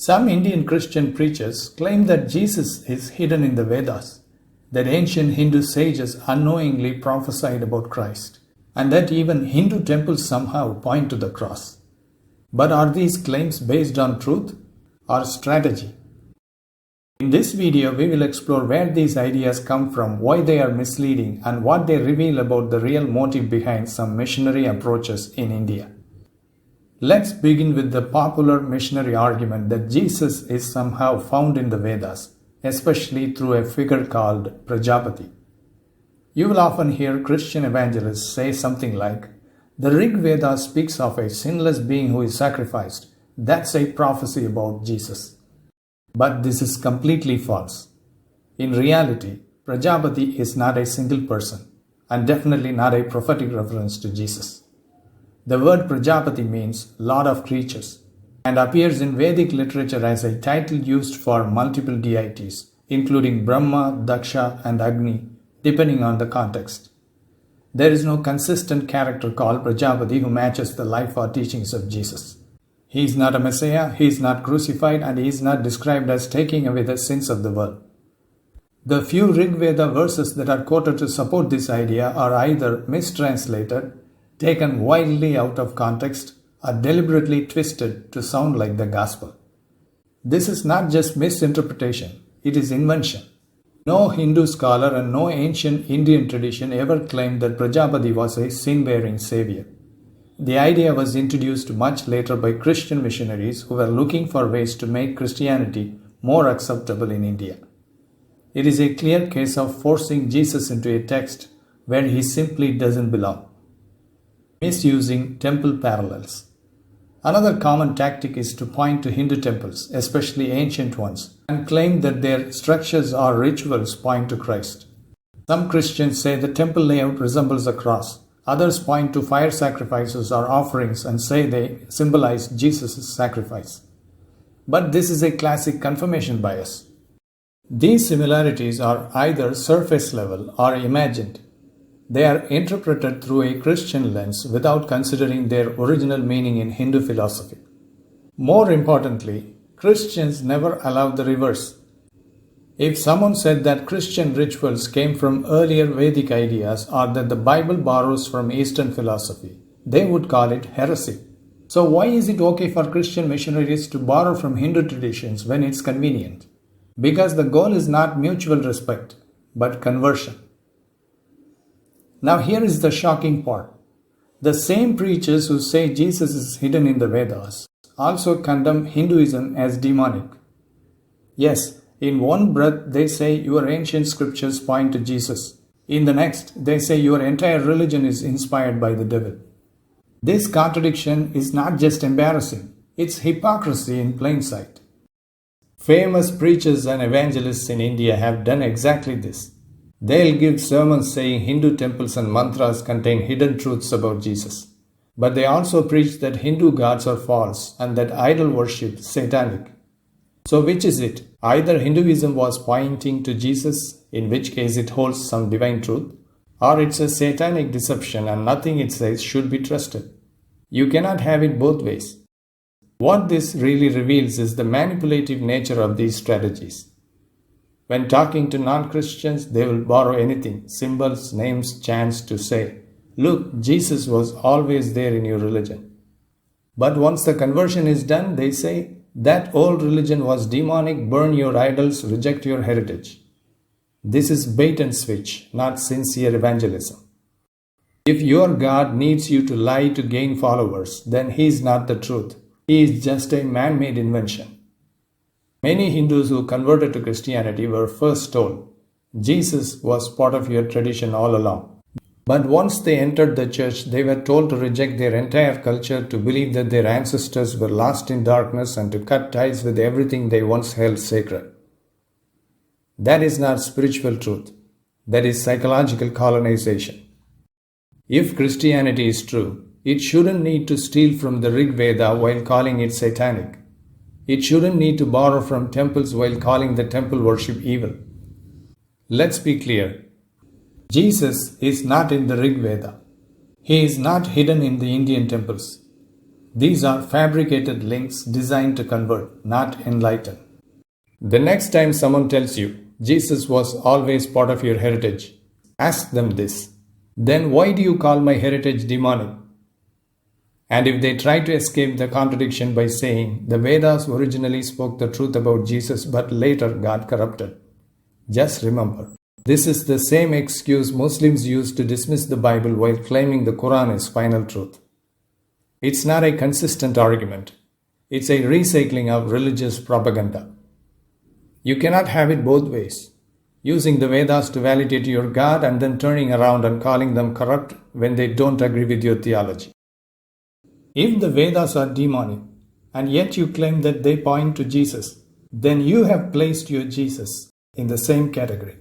Some Indian Christian preachers claim that Jesus is hidden in the Vedas, that ancient Hindu sages unknowingly prophesied about Christ, and that even Hindu temples somehow point to the cross. But are these claims based on truth or strategy? In this video, we will explore where these ideas come from, why they are misleading, and what they reveal about the real motive behind some missionary approaches in India. Let's begin with the popular missionary argument that Jesus is somehow found in the Vedas, especially through a figure called Prajapati. You will often hear Christian evangelists say something like, "The Rig Veda speaks of a sinless being who is sacrificed. That's a prophecy about Jesus." But this is completely false. In reality, Prajapati is not a single person, and definitely not a prophetic reference to Jesus. The word Prajapati means Lord of Creatures and appears in Vedic literature as a title used for multiple deities, including Brahma, Daksha, and Agni, depending on the context. There is no consistent character called Prajapati who matches the life or teachings of Jesus. He is not a Messiah, he is not crucified, and he is not described as taking away the sins of the world. The few Rig Veda verses that are quoted to support this idea are either mistranslated, taken wildly out of context, or deliberately twisted to sound like the gospel. This is not just misinterpretation, it is invention. No Hindu scholar and no ancient Indian tradition ever claimed that Prajapati was a sin-bearing savior. The idea was introduced much later by Christian missionaries who were looking for ways to make Christianity more acceptable in India. It is a clear case of forcing Jesus into a text where he simply doesn't belong. Misusing temple parallels. Another common tactic is to point to Hindu temples, especially ancient ones, and claim that their structures or rituals point to Christ. Some Christians say the temple layout resembles a cross. Others point to fire sacrifices or offerings and say they symbolize Jesus' sacrifice. But this is a classic confirmation bias. These similarities are either surface level or imagined. They are interpreted through a Christian lens without considering their original meaning in Hindu philosophy. More importantly, Christians never allow the reverse. If someone said that Christian rituals came from earlier Vedic ideas or that the Bible borrows from Eastern philosophy, they would call it heresy. So why is it okay for Christian missionaries to borrow from Hindu traditions when it's convenient? Because the goal is not mutual respect, but conversion. Now here is the shocking part. The same preachers who say Jesus is hidden in the Vedas also condemn Hinduism as demonic. Yes, in one breath they say your ancient scriptures point to Jesus. In the next, they say your entire religion is inspired by the devil. This contradiction is not just embarrassing, it's hypocrisy in plain sight. Famous preachers and evangelists in India have done exactly this. They'll give sermons saying Hindu temples and mantras contain hidden truths about Jesus. But they also preach that Hindu gods are false and that idol worship is satanic. So which is it? Either Hinduism was pointing to Jesus, in which case it holds some divine truth, or it's a satanic deception and nothing it says should be trusted. You cannot have it both ways. What this really reveals is the manipulative nature of these strategies. When talking to non-Christians, they will borrow anything, symbols, names, chants to say, "Look, Jesus was always there in your religion." But once the conversion is done, they say, "That old religion was demonic, burn your idols, reject your heritage." This is bait and switch, not sincere evangelism. If your God needs you to lie to gain followers, then He is not the truth. He is just a man-made invention. Many Hindus who converted to Christianity were first told, "Jesus was part of your tradition all along." But once they entered the church, they were told to reject their entire culture, to believe that their ancestors were lost in darkness, and to cut ties with everything they once held sacred. That is not spiritual truth. That is psychological colonization. If Christianity is true, it shouldn't need to steal from the Rig Veda while calling it satanic. It shouldn't need to borrow from temples while calling the temple worship evil. Let's be clear. Jesus is not in the Rig Veda. He is not hidden in the Indian temples. These are fabricated links designed to convert, not enlighten. The next time someone tells you Jesus was always part of your heritage, ask them this: then why do you call my heritage demonic? And if they try to escape the contradiction by saying the Vedas originally spoke the truth about Jesus but later got corrupted, just remember, this is the same excuse Muslims use to dismiss the Bible while claiming the Quran is final truth. It's not a consistent argument. It's a recycling of religious propaganda. You cannot have it both ways, using the Vedas to validate your God and then turning around and calling them corrupt when they don't agree with your theology. If the Vedas are demonic, and yet you claim that they point to Jesus, then you have placed your Jesus in the same category.